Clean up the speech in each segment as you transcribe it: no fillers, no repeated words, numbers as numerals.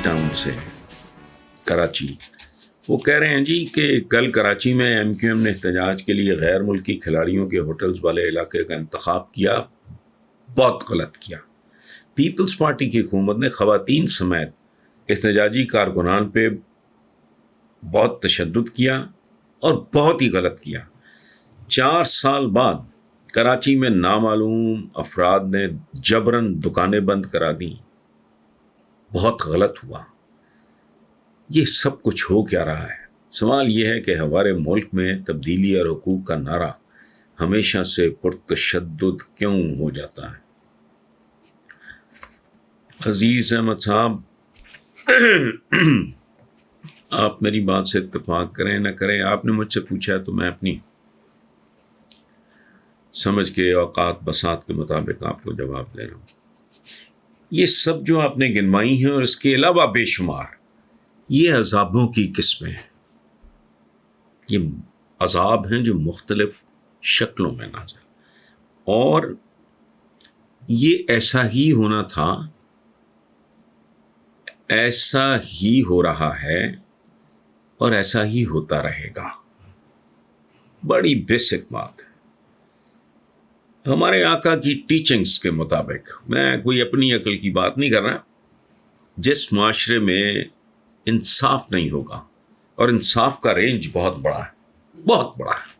Town سے کراچی. وہ کہہ رہے ہیں جی کہ کل کراچی میں ایم کیو ایم نے احتجاج کے لیے غیر ملکی کھلاڑیوں کے ہوٹلز والے علاقے کا انتخاب کیا، بہت غلط کیا. پیپلز پارٹی کی حکومت نے خواتین سمیت احتجاجی کارکنان پہ بہت تشدد کیا اور بہت ہی غلط کیا. 4 سال بعد کراچی میں نامعلوم افراد نے جبراً دکانیں بند کرا دیں. بہت غلط ہوا. یہ سب کچھ ہو کیا رہا ہے؟ سوال یہ ہے کہ ہمارے ملک میں تبدیلی اور حقوق کا نعرہ ہمیشہ سے پرتشدد کیوں ہو جاتا ہے؟ عزیز احمد صاحب، آپ میری بات سے اتفاق کریں نہ کریں، آپ نے مجھ سے پوچھا ہے تو میں اپنی سمجھ کے اوقات بساط کے مطابق آپ کو جواب دے رہا ہوں. یہ سب جو آپ نے گنوائی ہیں اور اس کے علاوہ بے شمار، یہ عذابوں کی قسمیں ہیں. یہ عذاب ہیں جو مختلف شکلوں میں نازل، اور یہ ایسا ہی ہونا تھا، ایسا ہی ہو رہا ہے اور ایسا ہی ہوتا رہے گا. بڑی بیسک بات ہے. ہمارے آقا کی ٹیچنگز کے مطابق، میں کوئی اپنی عقل کی بات نہیں کر رہا، جس معاشرے میں انصاف نہیں ہوگا، اور انصاف کا رینج بہت بڑا ہے، بہت بڑا ہے.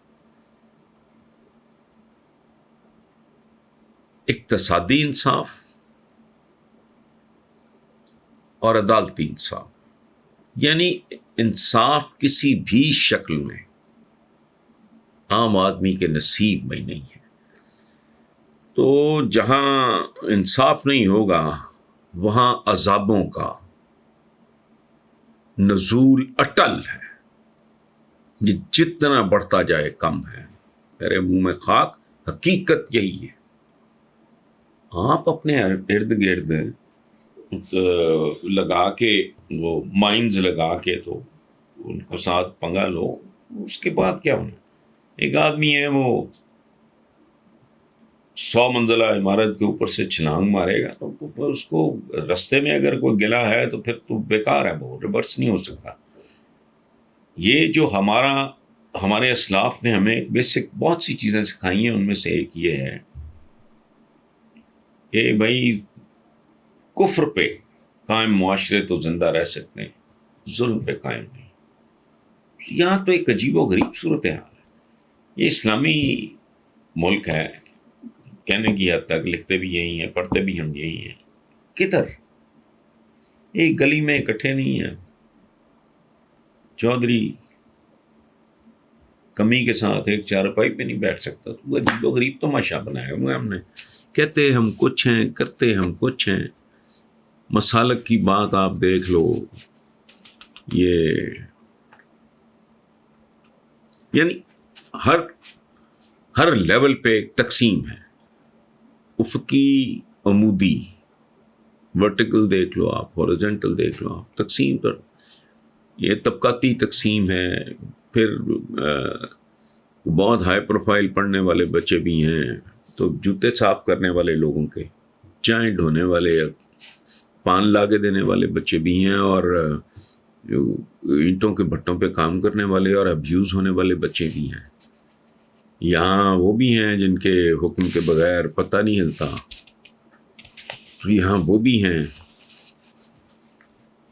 اقتصادی انصاف اور عدالتی انصاف، یعنی انصاف کسی بھی شکل میں عام آدمی کے نصیب میں نہیں ہے. تو جہاں انصاف نہیں ہوگا وہاں عذابوں کا نزول اٹل ہے. یہ جتنا بڑھتا جائے کم ہے. میرے منہ میں خاک، حقیقت یہی ہے. آپ اپنے ارد گرد لگا کے، وہ مائنز لگا کے تو ان کو ساتھ پنگا لو، اس کے بعد کیا ہونا؟ ایک آدمی ہے وہ 100 منزلہ عمارت کے اوپر سے چھلانگ مارے گا تو اس کو رستے میں اگر کوئی گلا ہے تو پھر تو بیکار ہے، وہ ریورس نہیں ہو سکتا. یہ جو ہمارے اسلاف نے ہمیں بیسک بہت سی چیزیں سکھائی ہیں، ان میں سے ایک یہ ہے کہ بھائی کفر پہ قائم معاشرے تو زندہ رہ سکتے ہیں، ظلم پہ قائم نہیں. یہاں تو ایک عجیب و غریب صورتحال ہے. یہ اسلامی ملک ہے کہنے کی حد تک، لکھتے بھی یہی ہیں، پڑھتے بھی ہم یہی ہیں. کدھر ایک گلی میں اکٹھے نہیں ہیں. چودھری کمی کے ساتھ ایک چارپائی پہ نہیں بیٹھ سکتا. تو وہ عجیب و غریب تماشا بنایا ہوا ہم نے. کہتے ہم کچھ ہیں، کرتے ہم کچھ ہیں. مسالک کی بات آپ دیکھ لو، یہ یعنی ہر لیول پہ ایک تقسیم ہے. افقی، عمودی، ورٹیکل دیکھ لو آپ، ہورزنٹل دیکھ لو آپ، تقسیم پر یہ طبقاتی تقسیم ہے. پھر بہت ہائی پروفائل پڑھنے والے بچے بھی ہیں، تو جوتے صاف کرنے والے لوگوں کے، چائے ڈھونے والے، پان لاگے دینے والے بچے بھی ہیں، اور جو اینٹوں کے بھٹوں پہ کام کرنے والے اور ابیوز ہونے والے بچے بھی ہیں. یہاں وہ بھی ہیں جن کے حکم کے بغیر پتہ نہیں ہلتا، تو یہاں وہ بھی ہیں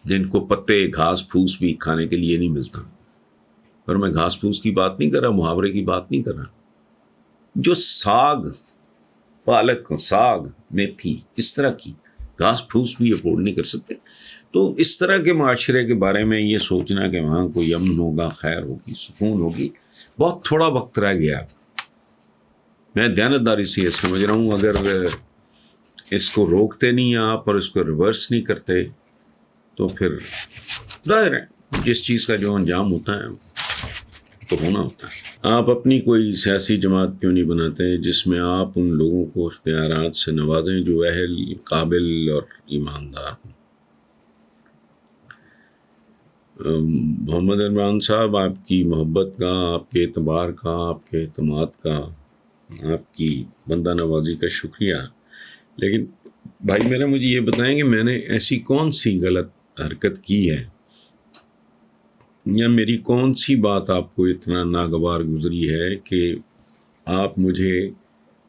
جن کو پتے گھاس پھوس بھی کھانے کے لیے نہیں ملتا. اور میں گھاس پھوس کی بات نہیں کر رہا، محاورے کی بات نہیں کر رہا. جو ساگ، پالک، ساگ، میتھی، اس طرح کی گھاس پھوس بھی افورڈ نہیں کر سکتے. تو اس طرح کے معاشرے کے بارے میں یہ سوچنا کہ وہاں کوئی امن ہوگا، خیر ہوگی، سکون ہوگی، بہت تھوڑا وقت رہ گیا. میں دیانتداری سے یہ سمجھ رہا ہوں، اگر اس کو روکتے نہیں آپ اور اس کو ریورس نہیں کرتے تو پھر ظاہر ہے جس چیز کا جو انجام ہوتا ہے تو ہونا ہوتا ہے. آپ اپنی کوئی سیاسی جماعت کیوں نہیں بناتے جس میں آپ ان لوگوں کو اختیارات سے نوازیں جو اہل، قابل اور ایماندار ہوں؟ محمد عمران صاحب، آپ کی محبت کا، آپ کے اعتبار کا، آپ کے اعتماد کا، آپ کی بندہ نوازی کا شکریہ. لیکن بھائی میرے، مجھے یہ بتائیں کہ میں نے ایسی کون سی غلط حرکت کی ہے یا میری کون سی بات آپ کو اتنا ناگوار گزری ہے کہ آپ مجھے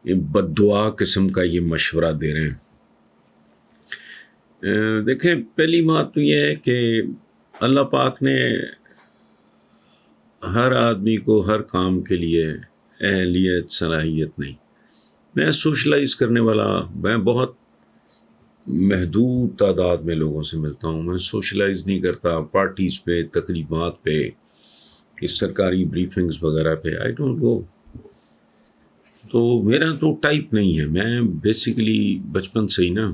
بد دعا قسم کا یہ مشورہ دے رہے ہیں. دیکھیں پہلی بات تو یہ ہے کہ اللہ پاک نے ہر آدمی کو ہر کام کے لیے اہلیت صلاحیت نہیں. میں سوشلائز کرنے والا، میں بہت محدود تعداد میں لوگوں سے ملتا ہوں. میں سوشلائز نہیں کرتا پارٹیز پہ، تقریبات پہ، اس سرکاری بریفنگز وغیرہ پہ. I don't go. تو میرا تو ٹائپ نہیں ہے. میں بیسیکلی بچپن سے ہی نا،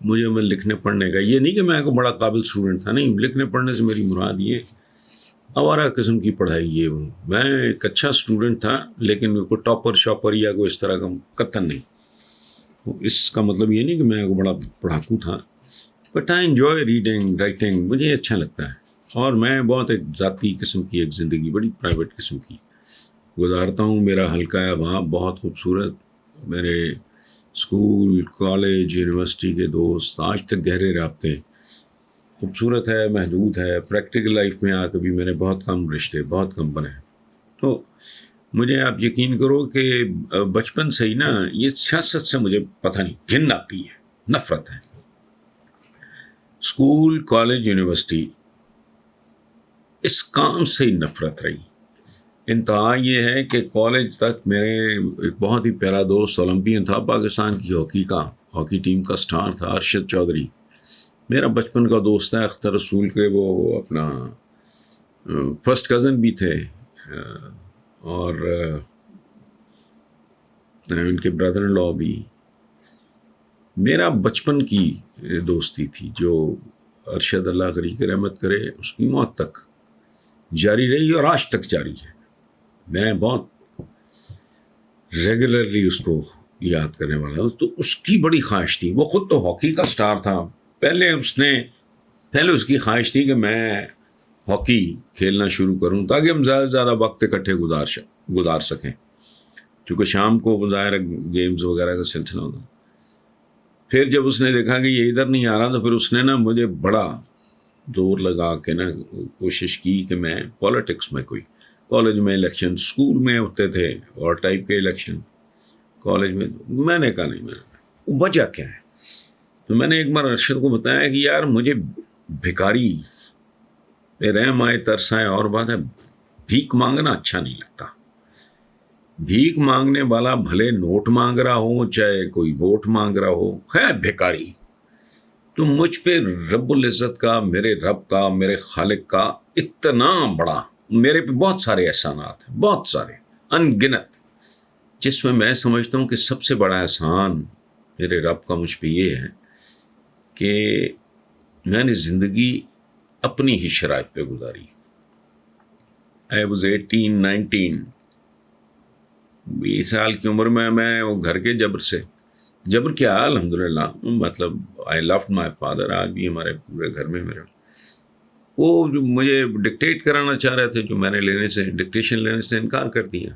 مجھے میں لکھنے پڑھنے کا، یہ نہیں کہ میں ایک بڑا قابل اسٹوڈنٹ تھا، نہیں. لکھنے پڑھنے سے میری مراد یہ آوارہ قسم کی پڑھائی یہ وہ. میں ایک اچھا اسٹوڈنٹ تھا لیکن کوئی ٹاپر شاپر یا کوئی اس طرح کا قطن نہیں. اس کا مطلب یہ نہیں کہ میں ایک بڑا پڑھاکو تھا. But I enjoy reading, writing, مجھے اچھا لگتا ہے. اور میں بہت ایک ذاتی قسم کی ایک زندگی، بڑی پرائیویٹ قسم کی گزارتا ہوں. میرا حلقہ ہے وہاں بہت خوبصورت. میرے اسکول، کالج، یونیورسٹی کے دوست آج تک گہرے رابطے. خوبصورت ہے، محدود ہے. پریکٹیکل لائف میں آ کے بھی میرے بہت کم رشتے، بہت کم بنے. تو مجھے آپ یقین کرو کہ بچپن سے ہی نا یہ سیاست سے مجھے پتہ نہیں، گھن آتی ہے، نفرت ہے. اسکول، کالج، یونیورسٹی، اس کام سے ہی نفرت رہی. انتہا یہ ہے کہ کالج تک میرے ایک بہت ہی پیارا دوست اولمپئن تھا پاکستان کی ہاکی ٹیم کا سٹار تھا، ارشد چودھری. میرا بچپن کا دوست ہے. اختر رسول کے وہ اپنا فرسٹ کزن بھی تھے اور ان کے بردر ان لا بھی. میرا بچپن کی دوستی تھی جو ارشد اللہ کری کے رحمت کرے اس کی موت تک جاری رہی اور آج تک جاری ہے. میں بہت ریگولرلی اس کو یاد کرنے والا ہوں. تو اس کی بڑی خواہش تھی، وہ خود تو ہاکی کا سٹار تھا. پہلے اس کی خواہش تھی کہ میں ہاکی کھیلنا شروع کروں تاکہ ہم زیادہ سے زیادہ وقت اکٹھے گزار سکیں، کیونکہ شام کو ظاہر گیمز وغیرہ کا سلسلہ ہوتا. پھر جب اس نے دیکھا کہ یہ ادھر نہیں آ رہا تو پھر اس نے نا مجھے بڑا زور لگا کے نا کوشش کی کہ میں پالیٹکس میں، کوئی کالج میں الیکشن، اسکول میں ہوتے تھے اور ٹائپ کے الیکشن، کالج میں نے کہا نہیں، وجہ کیا ہے. تو میں نے ایک بار ارشد کو بتایا کہ یار مجھے بھکاری پہ رحم آئے، ترس آئے، اور بات ہے بھیک مانگنا اچھا نہیں لگتا. بھیک مانگنے والا بھلے نوٹ مانگ رہا ہو چاہے کوئی ووٹ مانگ رہا ہو، ہے بھکاری. تو مجھ پہ رب العزت کا، میرے رب کا، میرے خالق کا اتنا بڑا، میرے پہ بہت سارے احسانات ہیں، بہت سارے، ان گنت، جس میں سمجھتا ہوں کہ سب سے بڑا احسان میرے رب کا مجھ پہ یہ ہے کہ میں نے زندگی اپنی ہی شرائط پہ گزاری. I was 18, 19، 20 سال کی عمر میں وہ گھر کے جبر کیا، الحمدللہ، مطلب I loved my father. آج بھی ہمارے پورے گھر میں میرے وہ جو مجھے ڈکٹیٹ کرانا چاہ رہے تھے، جو میں نے ڈکٹیشن لینے سے انکار کر دیا.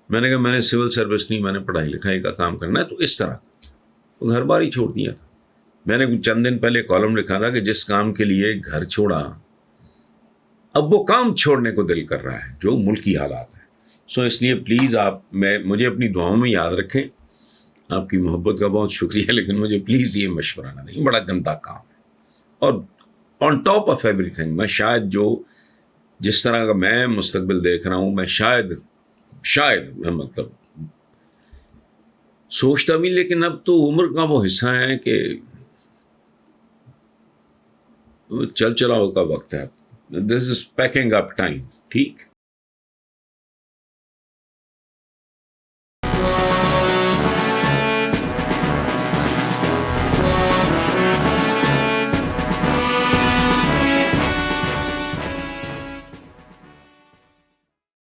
میں نے کہا میں نے سول سروس نہیں، میں نے پڑھائی لکھائی کا کام کرنا ہے. تو اس طرح وہ گھر بار ہی چھوڑ دیا تھا. میں نے چند دن پہلے کالم لکھا تھا کہ جس کام کے لیے گھر چھوڑا اب وہ کام چھوڑنے کو دل کر رہا ہے، جو ملکی حالات ہیں. سو اس لیے پلیز آپ مجھے اپنی دعاؤں میں یاد رکھیں. آپ کی محبت کا بہت شکریہ، لیکن مجھے پلیز یہ مشورہ نہ دیں، بڑا گندا کام ہے. اور on top of every thing, میں شاید جس طرح کا میں مستقبل دیکھ رہا ہوں، میں شاید میں مطلب سوچتا بھی، لیکن اب تو عمر کا وہ حصہ ہے کہ چل چلاؤ کا وقت ہے. دس از پیکنگ اپ ٹائم. ٹھیک.